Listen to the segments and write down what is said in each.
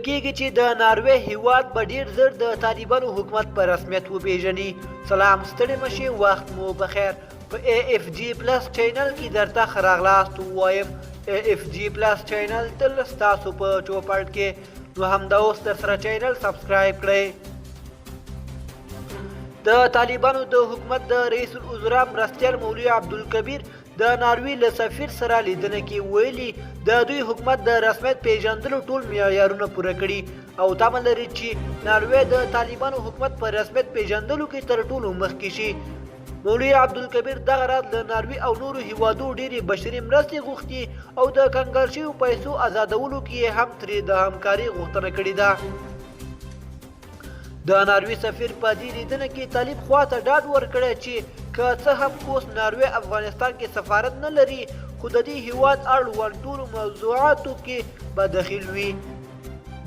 کېږي چې د ناروې هیواد به ډیر زر د طالبانو حکومت په رسمیت وپیژني. سلام، ستړي مشئ، وخت مو بخیر. په AFG پلس چینل کې درته ښه راغلاست وایم. AFG پلس چینل تل ستاسو په چوپړ کې، نو همدا اوس درسره چینل سبسکرایب کړئ. د طالبانو د حکومت د رئیس الوزرا مرستیال مولوي عبدالکبیر د ناروې له سفیر سره لیدنه کې ویلي د دوی حکومت د رسمیت پیژندلو ټول معیارونه پوره کړي او تمه لري چې ناروې د طالبانو حکومت په رسمیت پیژندلو کې تر ټولو مخکې شي. مولوي عبدالکبیر دغه راز له ناروې او نورو هیوادو ډېرې بشري مرستې غوښتي او د کنګال شویو پیسو آزادولو کې هم ترې د همکارۍ غوښتنه کړې ده. د ناروې سفیر په دې لیدنه کې طالب خواته ډاډ ورکړی چې که څه هم اوس ناروې افغانستان کې سفارت نه لري، خو د دې هیواد اړوند ټولو موضوعاتو کې به دخیل وي.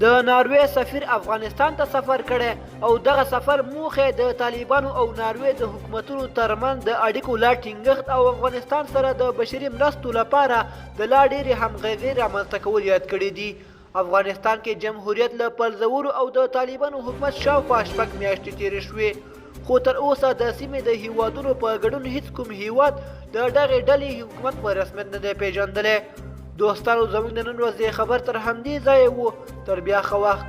د ناروې سفیر افغانستان ته سفر کړی او دغه سفر موخه د طالبانو او ناروې د حکومتونو ترمنځ د اړیکو لا ټینګښت او افغانستان سره د بشري مرستو لپاره د لا ډېرې همغږۍ رامنځته کول یاد کړي دي. افغانستان کې جمهوریت له پرځولو او د طالبانو حکومت شاوخوا 6 میاشتې تېرې شوې، خو تر اوسه د سیمې د هیوادونو په ګډون هیڅ کوم هیواد د دغې ډلې حکومت په رسمیت نه دی پیژندلی. دوستانو، زموږ د نن ورځې خبر تر همدې ځایه و. تر بیا ښه وخت.